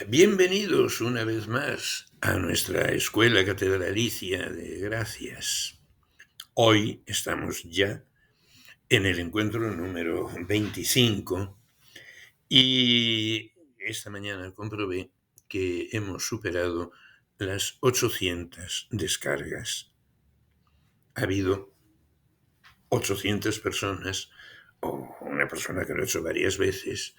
Bienvenidos una vez más a nuestra Escuela Catedralicia de Gracias. Hoy estamos ya en el encuentro número 25 y esta mañana comprobé que hemos superado las 800 descargas. Ha habido 800 personas, o una persona que lo ha hecho varias veces,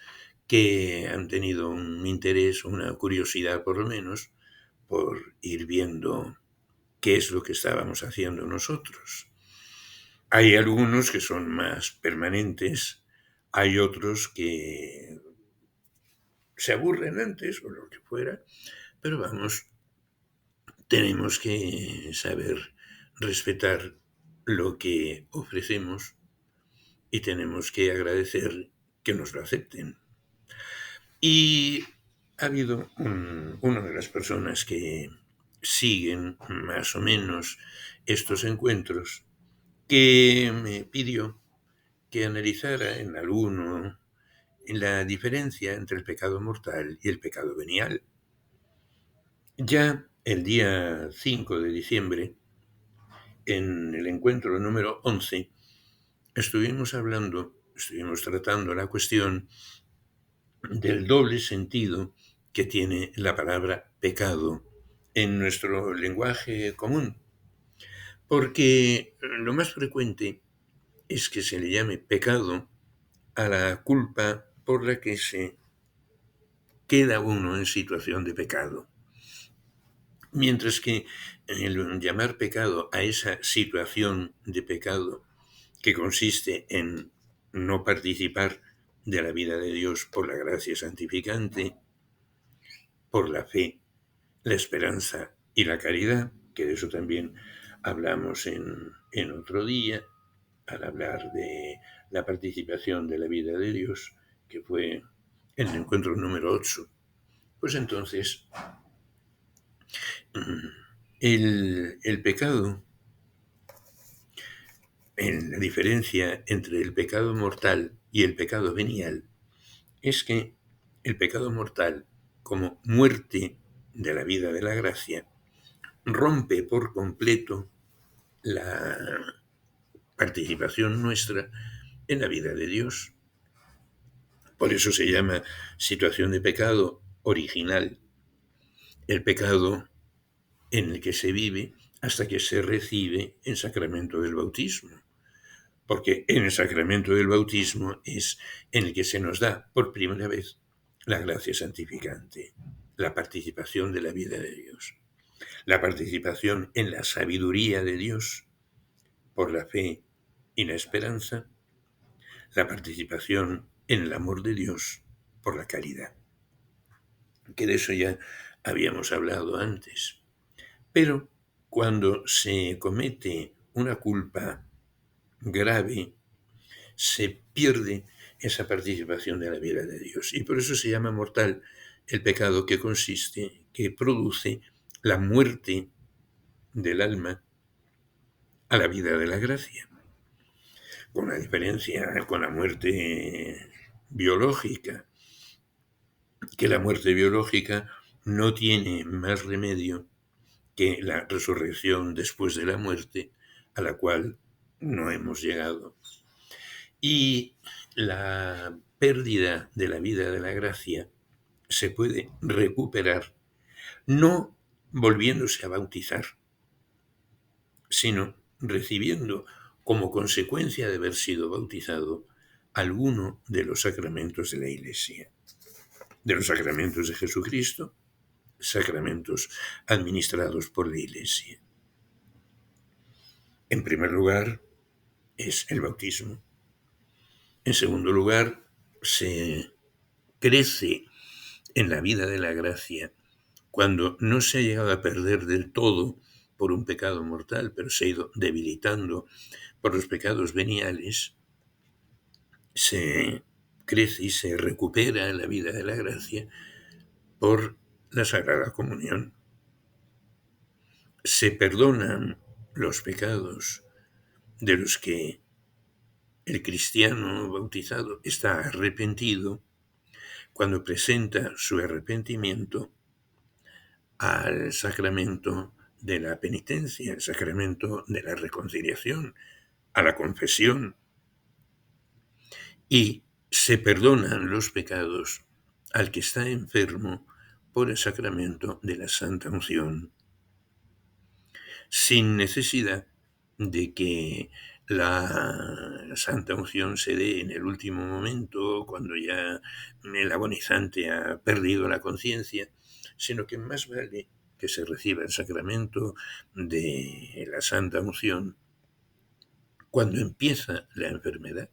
que han tenido un interés, una curiosidad por lo menos, por ir viendo qué es lo que estábamos haciendo nosotros. Hay algunos que son más permanentes, hay otros que se aburren antes o lo que fuera, pero vamos, tenemos que saber respetar lo que ofrecemos y tenemos que agradecer que nos lo acepten. Y ha habido una de las personas que siguen más o menos estos encuentros que me pidió que analizara en alguno la diferencia entre el pecado mortal y el pecado venial. Ya el día 5 de diciembre, en el encuentro número 11, estuvimos tratando la cuestión del doble sentido que tiene la palabra pecado en nuestro lenguaje común. Porque lo más frecuente es que se le llame pecado a la culpa por la que se queda uno en situación de pecado. Mientras que el llamar pecado a esa situación de pecado que consiste en no participar de la vida de Dios por la gracia santificante, por la fe, la esperanza y la caridad, que de eso también hablamos en otro día, al hablar de la participación de la vida de Dios, que fue en el encuentro número 8. Pues entonces, el pecado, la diferencia entre el pecado mortal y el pecado venial, es que el pecado mortal, como muerte de la vida de la gracia, rompe por completo la participación nuestra en la vida de Dios. Por eso se llama situación de pecado original, el pecado en el que se vive hasta que se recibe el sacramento del bautismo. Porque en el sacramento del bautismo es en el que se nos da por primera vez la gracia santificante, la participación de la vida de Dios, la participación en la sabiduría de Dios por la fe y la esperanza, la participación en el amor de Dios por la caridad. Que de eso ya habíamos hablado antes. Pero cuando se comete una culpa grave, se pierde esa participación de la vida de Dios. Y por eso se llama mortal el pecado que produce la muerte del alma a la vida de la gracia. Con la diferencia con la muerte biológica, que la muerte biológica no tiene más remedio que la resurrección después de la muerte, a la cual no hemos llegado. Y la pérdida de la vida de la gracia se puede recuperar no volviéndose a bautizar, sino recibiendo como consecuencia de haber sido bautizado alguno de los sacramentos de la Iglesia, de los sacramentos de Jesucristo, sacramentos administrados por la Iglesia. En primer lugar, es el bautismo. En segundo lugar, se crece en la vida de la gracia cuando no se ha llegado a perder del todo por un pecado mortal, pero se ha ido debilitando por los pecados veniales, se crece y se recupera la vida de la gracia por la Sagrada Comunión. Se perdonan los pecados de los que el cristiano bautizado está arrepentido cuando presenta su arrepentimiento al sacramento de la penitencia, el sacramento de la reconciliación, a la confesión, y se perdonan los pecados al que está enfermo por el sacramento de la Santa Unción, sin necesidad de que la Santa Unción se dé en el último momento, cuando ya el agonizante ha perdido la conciencia, sino que más vale que se reciba el sacramento de la Santa Unción cuando empieza la enfermedad,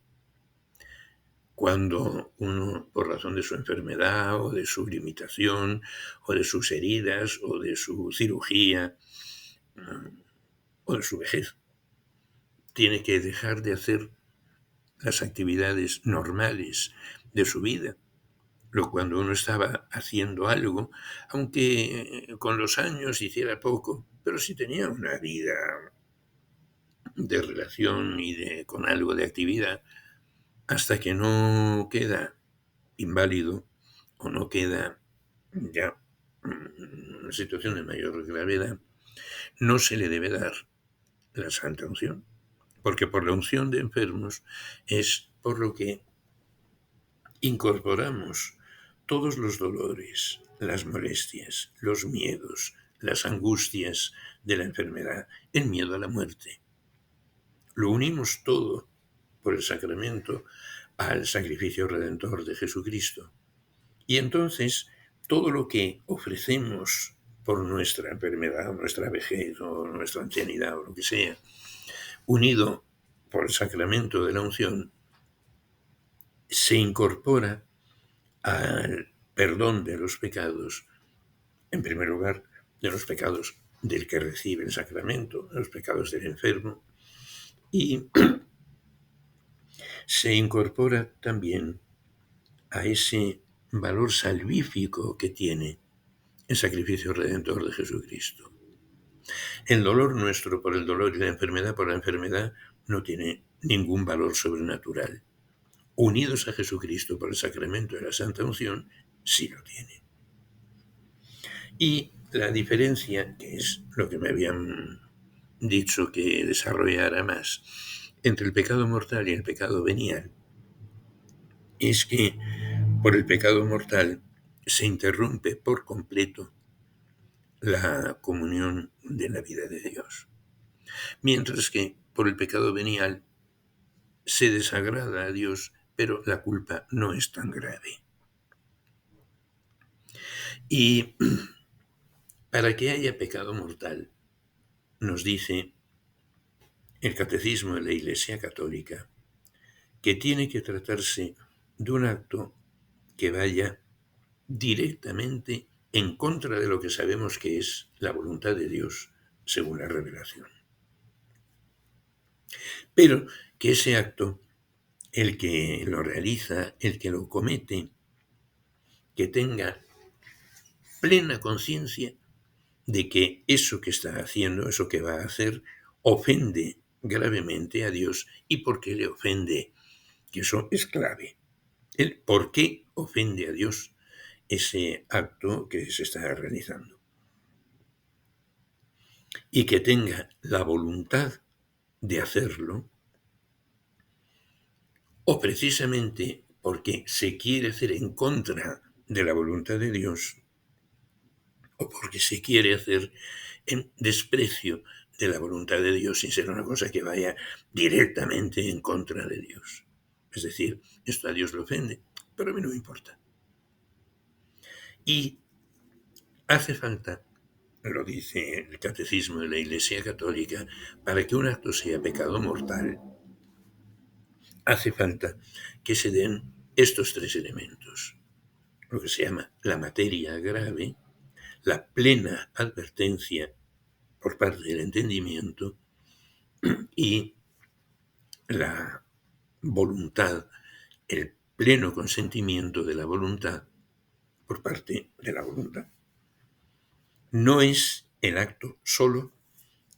cuando uno, por razón de su enfermedad o de su limitación o de sus heridas o de su cirugía o de su vejez, tiene que dejar de hacer las actividades normales de su vida, cuando uno estaba haciendo algo, aunque con los años hiciera poco, pero sí tenía una vida de relación y con algo de actividad, hasta que no queda inválido o no queda ya en una situación de mayor gravedad, no se le debe dar la Santa Unción, porque por la unción de enfermos es por lo que incorporamos todos los dolores, las molestias, los miedos, las angustias de la enfermedad, el miedo a la muerte. Lo unimos todo por el sacramento al sacrificio redentor de Jesucristo. Y entonces todo lo que ofrecemos por nuestra enfermedad, o nuestra vejez, o nuestra ancianidad, o lo que sea, unido por el sacramento de la unción, se incorpora al perdón de los pecados, en primer lugar, de los pecados del que recibe el sacramento, de los pecados del enfermo, y se incorpora también a ese valor salvífico que tiene el sacrificio redentor de Jesucristo. El dolor nuestro por el dolor y la enfermedad por la enfermedad no tiene ningún valor sobrenatural. Unidos a Jesucristo por el sacramento de la Santa Unción, sí lo tiene. Y la diferencia, que es lo que me habían dicho que desarrollara más, entre el pecado mortal y el pecado venial, es que por el pecado mortal se interrumpe por completo la comunión de la vida de Dios, mientras que por el pecado venial se desagrada a Dios, pero la culpa no es tan grave. Y para que haya pecado mortal, nos dice el Catecismo de la Iglesia Católica, que tiene que tratarse de un acto que vaya directamente en contra de lo que sabemos que es la voluntad de Dios según la revelación. Pero que ese acto, el que lo realiza, el que lo comete, que tenga plena conciencia de que eso que está haciendo, eso que va a hacer, ofende gravemente a Dios. ¿Y por qué le ofende? Que eso es clave. El por qué ofende a Dios ese acto que se está realizando. Y que tenga la voluntad de hacerlo, o precisamente porque se quiere hacer en contra de la voluntad de Dios, o porque se quiere hacer en desprecio de la voluntad de Dios sin ser una cosa que vaya directamente en contra de Dios. Es decir, esto a Dios le ofende, pero a mí no me importa. Y hace falta, lo dice el Catecismo de la Iglesia Católica, para que un acto sea pecado mortal, hace falta que se den estos tres elementos, lo que se llama la materia grave, la plena advertencia por parte del entendimiento y la voluntad, el pleno consentimiento de la voluntad por parte de la voluntad. No es el acto solo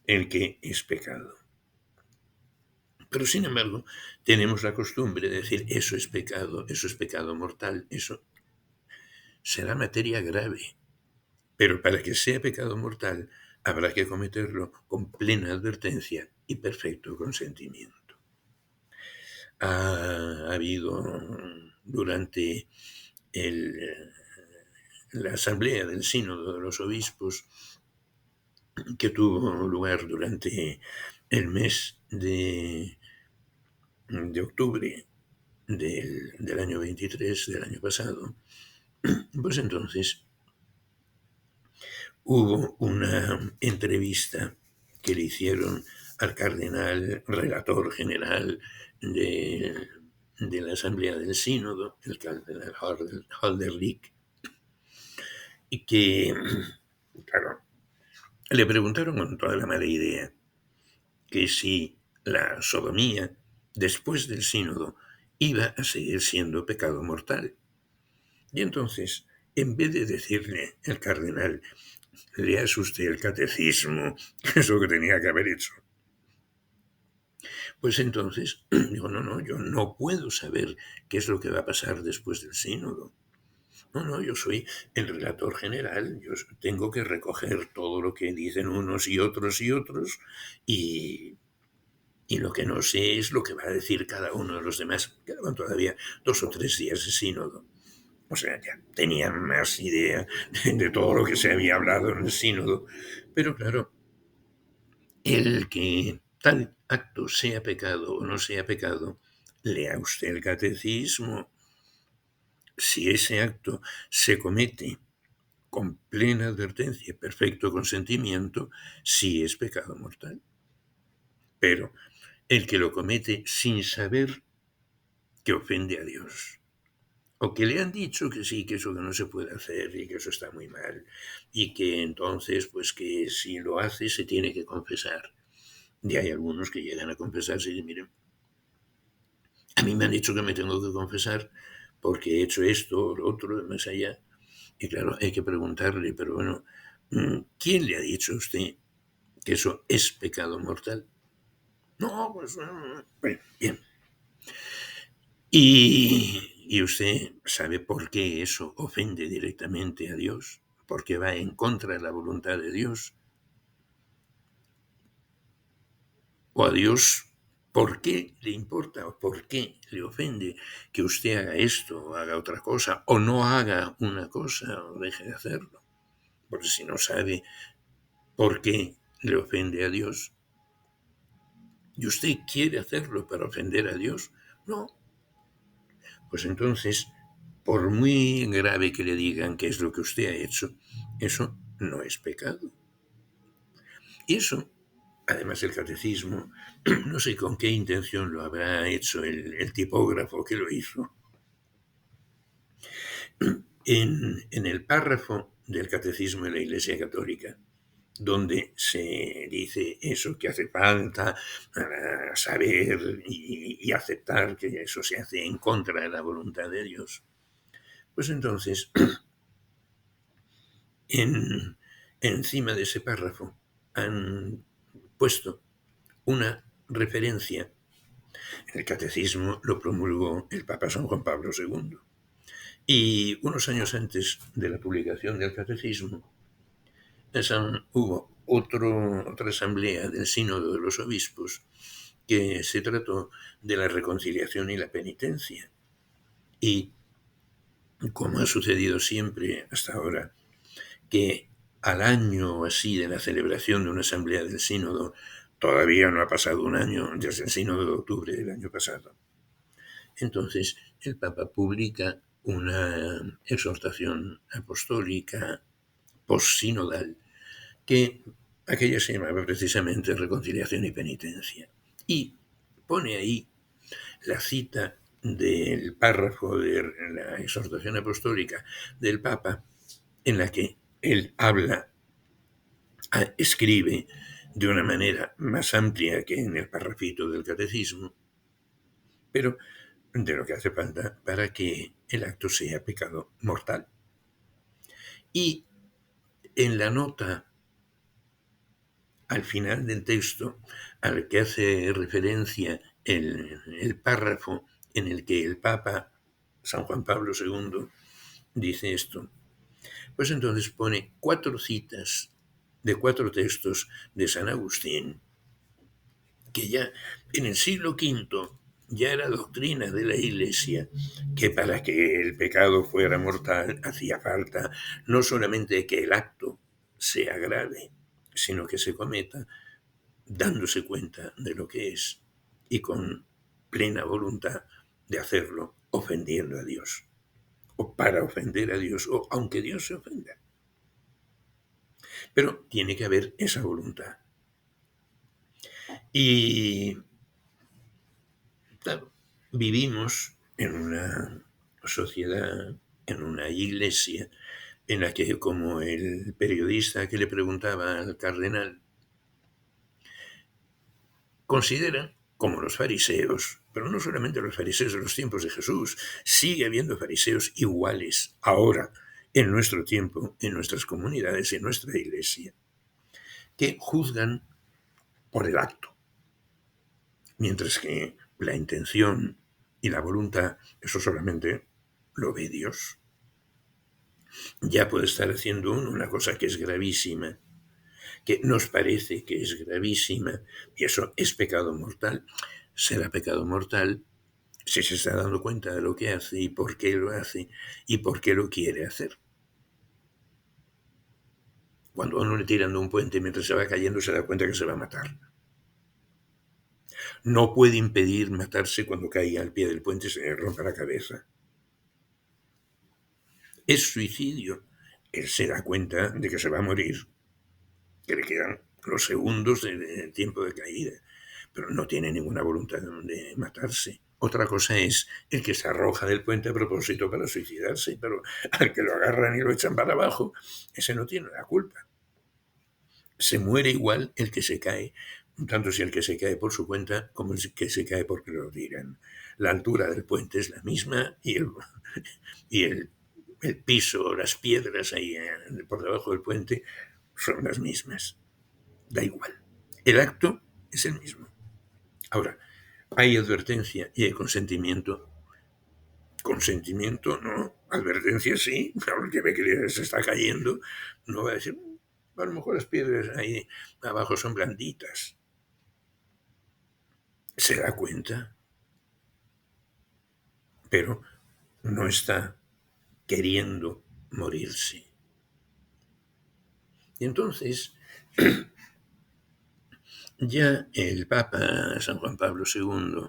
el que es pecado. Pero sin embargo, tenemos la costumbre de decir eso es pecado mortal, eso. será materia grave, pero para que sea pecado mortal habrá que cometerlo con plena advertencia y perfecto consentimiento. Ha habido durante el, la asamblea del Sínodo de los Obispos, que tuvo lugar durante el mes de octubre del año 23, del año pasado, pues entonces hubo una entrevista que le hicieron al cardenal relator general de la Asamblea del Sínodo, el cardenal Holderlich, y que, claro, le preguntaron con toda la mala idea que si la sodomía después del sínodo iba a seguir siendo pecado mortal. Y entonces, en vez de decirle el cardenal, leas usted el catecismo, que es lo que tenía que haber hecho, pues entonces digo, no, yo no puedo saber qué es lo que va a pasar después del sínodo. No, yo soy el relator general, yo tengo que recoger todo lo que dicen unos y otros, y lo que no sé es lo que va a decir cada uno de los demás. Quedaban todavía 2 o 3 días de sínodo. O sea, ya tenía más idea de todo lo que se había hablado en el sínodo. Pero claro, el que tal acto sea pecado o no sea pecado, lea usted el catecismo. Si ese acto se comete con plena advertencia y perfecto consentimiento, sí es pecado mortal. Pero el que lo comete sin saber que ofende a Dios, o que le han dicho que sí, que eso que no se puede hacer y que eso está muy mal, y que entonces, pues que si lo hace se tiene que confesar. Y hay algunos que llegan a confesarse y dicen, miren, a mí me han dicho que me tengo que confesar porque he hecho esto o lo otro, más allá. Y claro, hay que preguntarle, pero bueno, ¿quién le ha dicho a usted que eso es pecado mortal? No, pues, bueno, bien. ¿Y usted sabe por qué eso ofende directamente a Dios? Porque va en contra de la voluntad de Dios. O a Dios, ¿por qué le importa o por qué le ofende que usted haga esto o haga otra cosa o no haga una cosa o deje de hacerlo? Porque si no sabe por qué le ofende a Dios y usted quiere hacerlo para ofender a Dios, no, pues entonces, por muy grave que le digan qué es lo que usted ha hecho, eso no es pecado. Y eso, además el catecismo, no sé con qué intención lo habrá hecho el tipógrafo que lo hizo. En el párrafo del catecismo de la Iglesia Católica, donde se dice eso, que hace falta saber y aceptar que eso se hace en contra de la voluntad de Dios, pues entonces encima de ese párrafo han puesto una referencia. El catecismo lo promulgó el Papa San Juan Pablo II. Y unos años antes de la publicación del catecismo, hubo otra asamblea del Sínodo de los Obispos que se trató de la reconciliación y la penitencia. Y como ha sucedido siempre hasta ahora, que al año así de la celebración de una asamblea del sínodo, todavía no ha pasado un año desde el sínodo de octubre del año pasado, entonces el Papa publica una exhortación apostólica postsinodal que aquella se llamaba precisamente reconciliación y penitencia, y pone ahí la cita del párrafo de la exhortación apostólica del Papa, en la que él escribe de una manera más amplia que en el parrafito del catecismo, pero de lo que hace falta para que el acto sea pecado mortal. Y en la nota al final del texto, al que hace referencia el párrafo en el que el Papa San Juan Pablo II dice esto? Pues entonces pone 4 citas de 4 textos de San Agustín, que ya en el siglo V ya era doctrina de la Iglesia, que para que el pecado fuera mortal hacía falta no solamente que el acto sea grave, sino que se cometa dándose cuenta de lo que es y con plena voluntad de hacerlo ofendiendo a Dios, o para ofender a Dios, o aunque Dios se ofenda. Pero tiene que haber esa voluntad. Y claro, vivimos en una sociedad, en una iglesia, en la que, como el periodista que le preguntaba al cardenal, consideran, como los fariseos, pero no solamente los fariseos de los tiempos de Jesús, sigue habiendo fariseos iguales ahora, en nuestro tiempo, en nuestras comunidades, en nuestra iglesia, que juzgan por el acto, mientras que la intención y la voluntad, eso solamente lo ve Dios. Ya puede estar haciendo uno una cosa que es gravísima, que nos parece que es gravísima, y eso es pecado mortal. Será pecado mortal si se está dando cuenta de lo que hace y por qué lo hace y por qué lo quiere hacer. Cuando a uno le tiran de un puente mientras se va cayendo, se da cuenta que se va a matar. No puede impedir matarse cuando caiga al pie del puente y se le rompa la cabeza. Es suicidio. Él se da cuenta de que se va a morir, que le quedan los segundos de tiempo de caída, pero no tiene ninguna voluntad de matarse. Otra cosa es el que se arroja del puente a propósito para suicidarse, pero al que lo agarran y lo echan para abajo, ese no tiene la culpa. Se muere igual el que se cae, tanto si el que se cae por su cuenta como el que se cae porque lo tiran. La altura del puente es la misma y el piso, las piedras ahí por debajo del puente son las mismas. Da igual. El acto es el mismo. Ahora, hay advertencia y hay consentimiento. Consentimiento no, advertencia sí. El que ve que se está cayendo no va a decir, a lo mejor las piedras ahí abajo son blanditas. Se da cuenta, pero no está queriendo morirse. Y entonces, ya el Papa San Juan Pablo II,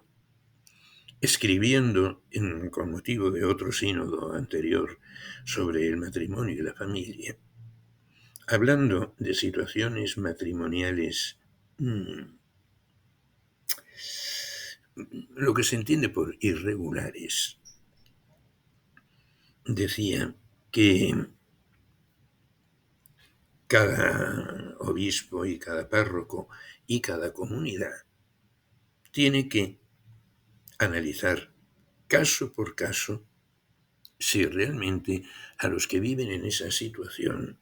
escribiendo con motivo de otro sínodo anterior sobre el matrimonio y la familia, hablando de situaciones matrimoniales, lo que se entiende por irregulares, decía que cada obispo y cada párroco y cada comunidad tiene que analizar caso por caso si realmente a los que viven en esa situación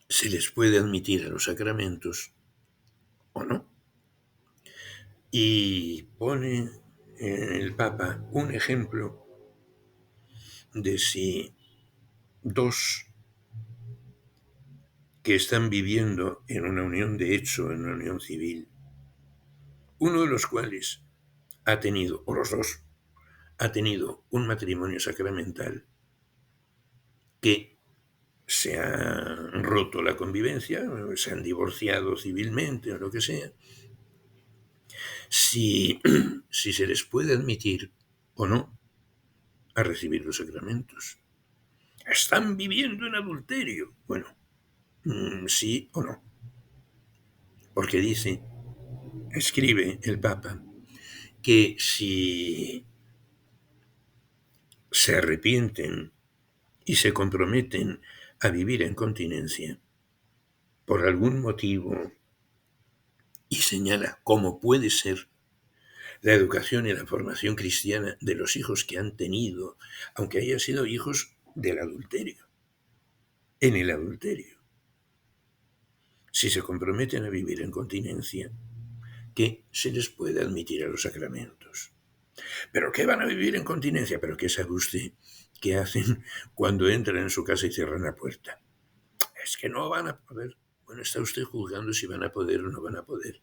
se les puede admitir a los sacramentos o no. Y pone el Papa un ejemplo de si dos que están viviendo en una unión de hecho, en una unión civil, uno de los cuales ha tenido, o los dos, ha tenido un matrimonio sacramental que se ha roto la convivencia, se han divorciado civilmente o lo que sea, si se les puede admitir o no a recibir los sacramentos. ¿Están viviendo en adulterio? Bueno, sí o no. Porque escribe el Papa, que si se arrepienten y se comprometen a vivir en continencia por algún motivo, y señala cómo puede ser la educación y la formación cristiana de los hijos que han tenido, aunque hayan sido hijos del adulterio, en el adulterio. Si se comprometen a vivir en continencia, que se les puede admitir a los sacramentos. ¿Pero qué van a vivir en continencia? ¿Pero qué sabe usted que hacen cuando entran en su casa y cierran la puerta. Es que no van a poder. Bueno, está usted juzgando si van a poder o no van a poder.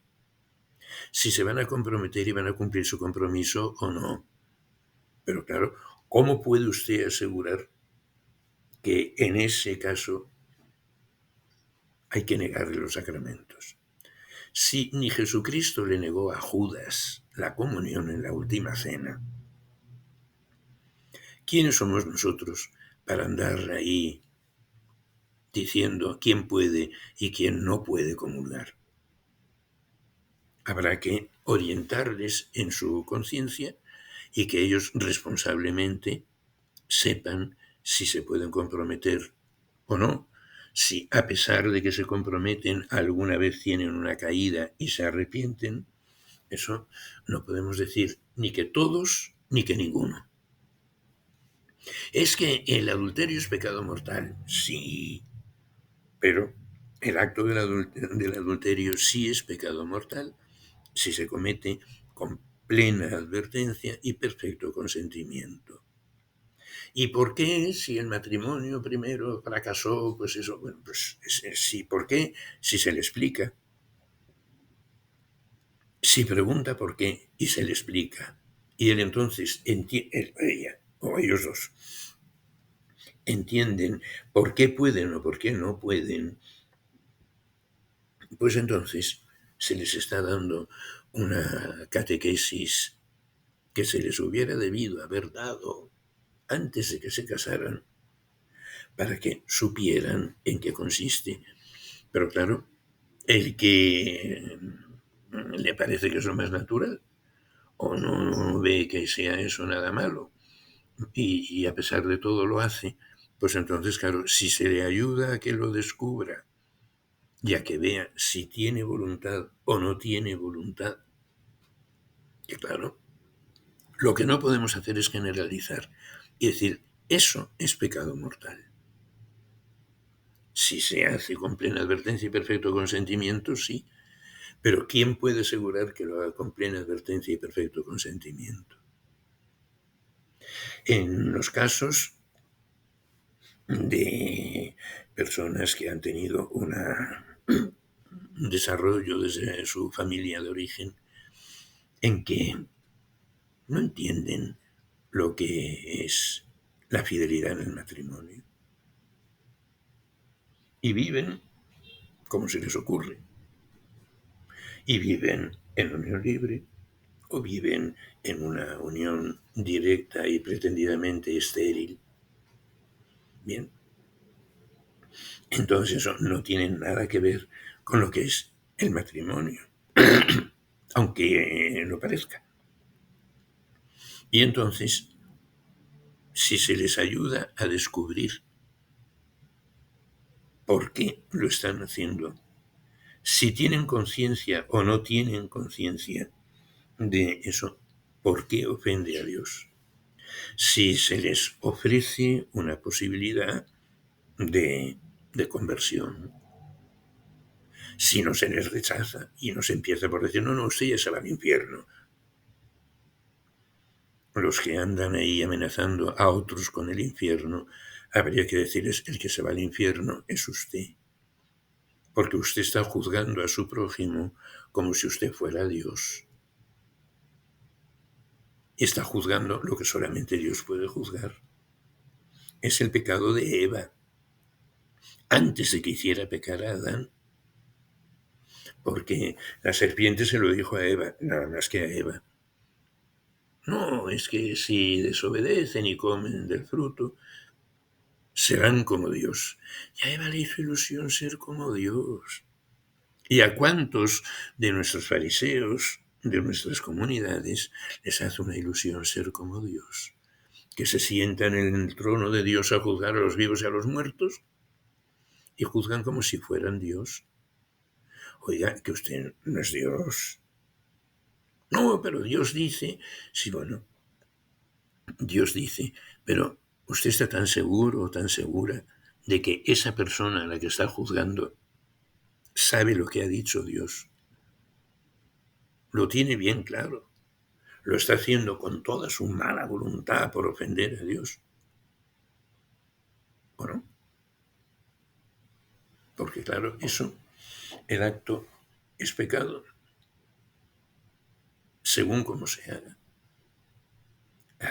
Si se van a comprometer y van a cumplir su compromiso o no. Pero claro, ¿cómo puede usted asegurar que en ese caso hay que negarle los sacramentos? Si ni Jesucristo le negó a Judas la comunión en la última cena, ¿quiénes somos nosotros para andar ahí diciendo quién puede y quién no puede comulgar? Habrá que orientarles en su conciencia y que ellos responsablemente sepan si se pueden comprometer o no, si a pesar de que se comprometen alguna vez tienen una caída y se arrepienten. Eso no podemos decir ni que todos ni que ninguno. Es que el adulterio es pecado mortal, sí, pero el acto del adulterio sí es pecado mortal si se comete con plena advertencia y perfecto consentimiento. ¿Y por qué si el matrimonio primero fracasó? Pues eso, bueno, pues sí, ¿por qué? Si se le explica. Si pregunta por qué y se le explica, y él entonces entiende, ella o ellos dos entienden por qué pueden o por qué no pueden, pues entonces se les está dando una catequesis que se les hubiera debido haber dado antes de que se casaran, para que supieran en qué consiste. Pero claro, el que le parece que es lo más natural, o no ve que sea eso nada malo, y a pesar de todo lo hace, pues entonces, claro, si se le ayuda a que lo descubra y a que vea si tiene voluntad o no tiene voluntad, que claro, lo que no podemos hacer es generalizar y decir, eso es pecado mortal. Si se hace con plena advertencia y perfecto consentimiento, sí, pero ¿quién puede asegurar que lo haga con plena advertencia y perfecto consentimiento? En los casos de personas que han tenido un desarrollo desde su familia de origen en que no entienden lo que es la fidelidad en el matrimonio y viven como se les ocurre, y viven en unión libre o viven en una unión directa y pretendidamente estéril. Bien, entonces eso no tiene nada que ver con lo que es el matrimonio, aunque no parezca. Y entonces, si se les ayuda a descubrir por qué lo están haciendo, si tienen conciencia o no tienen conciencia de eso, por qué ofende a Dios, si se les ofrece una posibilidad de conversión, si no se les rechaza y no se empieza por decir, no, no, usted ya se va al infierno. Los que andan ahí amenazando a otros con el infierno, habría que decirles, el que se va al infierno es usted, porque usted está juzgando a su prójimo como si usted fuera Dios. Y está juzgando lo que solamente Dios puede juzgar. Es el pecado de Eva, antes de que hiciera pecar a Adán, porque la serpiente se lo dijo a Eva, nada más que a Eva. No, es que si desobedecen y comen del fruto, serán como Dios. Y a Eva le hizo ilusión ser como Dios. ¿Y a cuántos de nuestros fariseos, de nuestras comunidades, les hace una ilusión ser como Dios? Que se sientan en el trono de Dios a juzgar a los vivos y a los muertos, y juzgan como si fueran Dios. Oiga, que usted no es Dios. No, pero Dios dice, sí, bueno, Dios dice, pero usted está tan seguro o tan segura de que esa persona a la que está juzgando sabe lo que ha dicho Dios. Lo tiene bien claro. Lo está haciendo con toda su mala voluntad por ofender a Dios. porque claro, eso, el acto es pecado, según como se haga.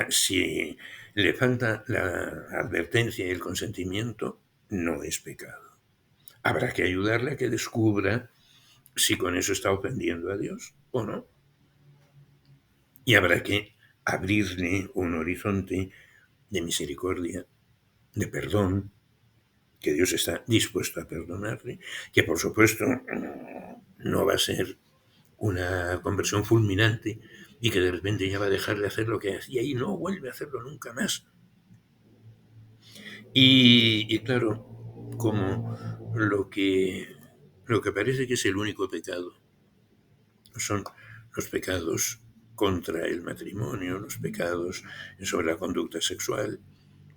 Si le falta la advertencia y el consentimiento, no es pecado. Habrá que ayudarle a que descubra si con eso está ofendiendo a Dios o no. Y habrá que abrirle un horizonte de misericordia, de perdón, que Dios está dispuesto a perdonarle, que por supuesto no va a ser una conversión fulminante y que de repente ya va a dejar de hacer lo que hacía y no vuelve a hacerlo nunca más. Y claro, como lo que parece que es el único pecado son los pecados contra el matrimonio, los pecados sobre la conducta sexual,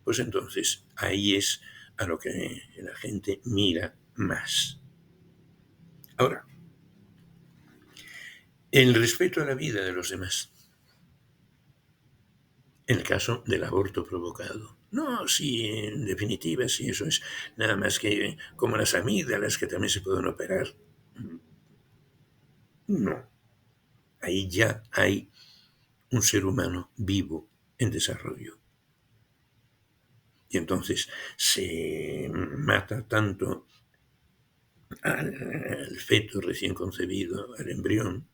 pues entonces ahí es a lo que la gente mira más. Ahora, el respeto a la vida de los demás. En el caso del aborto provocado. No, sí, en definitiva, sí, eso es nada más que como las amígdalas que también se pueden operar. No, ahí ya hay un ser humano vivo en desarrollo. Y entonces se mata tanto al feto recién concebido, al embrión,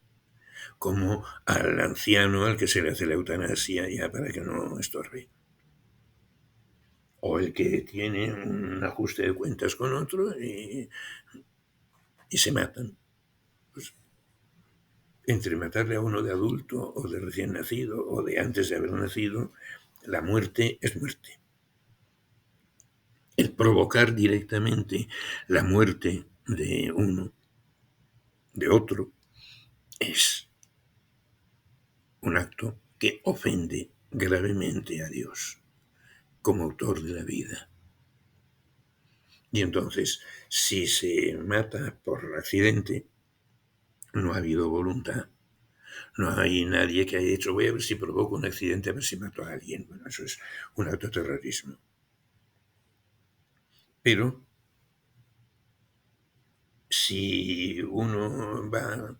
como al anciano al que se le hace la eutanasia ya para que no estorbe. O el que tiene un ajuste de cuentas con otro y se matan. Pues, entre matarle a uno de adulto o de recién nacido o de antes de haber nacido, la muerte es muerte. El provocar directamente la muerte de uno, de otro, es un acto que ofende gravemente a Dios como autor de la vida. Y entonces, si se mata por accidente, no ha habido voluntad. No hay nadie que haya dicho, voy a ver si provoco un accidente, a ver si mato a alguien. Bueno, eso es un acto de terrorismo. Pero si uno va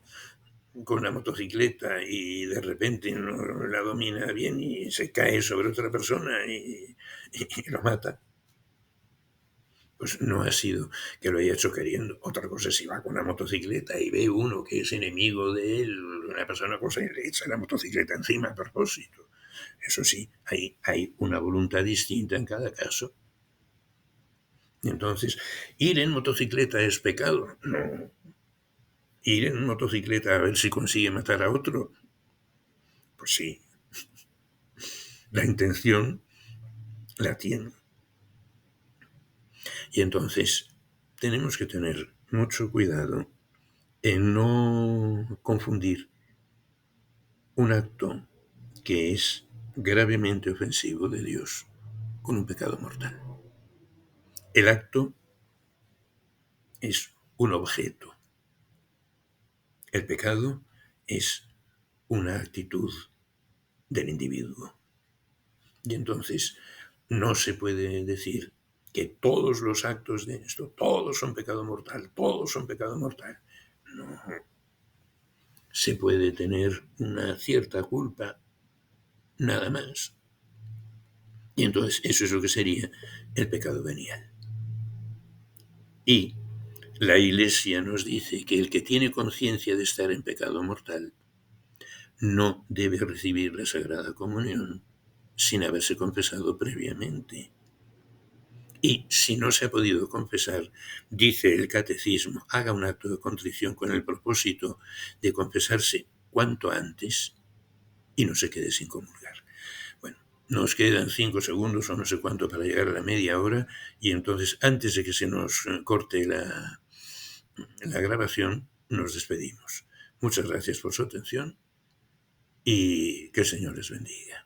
con una motocicleta y de repente no la domina bien y se cae sobre otra persona y lo mata, pues no ha sido que lo haya hecho queriendo. Otra cosa es si va con una motocicleta y ve uno que es enemigo de él, una persona cosa, y le echa la motocicleta encima a propósito. Eso sí, hay una voluntad distinta en cada caso. Entonces, ¿ir en motocicleta es pecado? No. ¿Ir en motocicleta a ver si consigue matar a otro? Pues sí. La intención la tiene. Y entonces tenemos que tener mucho cuidado en no confundir un acto que es gravemente ofensivo de Dios con un pecado mortal. El acto es un objeto. El pecado es una actitud del individuo. Y entonces no se puede decir que todos los actos de esto, todos son pecado mortal, todos son pecado mortal. No. Se puede tener una cierta culpa, nada más. Y entonces eso es lo que sería el pecado venial. Y la Iglesia nos dice que el que tiene conciencia de estar en pecado mortal no debe recibir la Sagrada Comunión sin haberse confesado previamente. Y si no se ha podido confesar, dice el catecismo, haga un acto de contrición con el propósito de confesarse cuanto antes y no se quede sin comulgar. Bueno, nos quedan 5 segundos o no sé cuánto para llegar a la media hora y entonces antes de que se nos corte la grabación, nos despedimos. Muchas gracias por su atención y que el Señor les bendiga.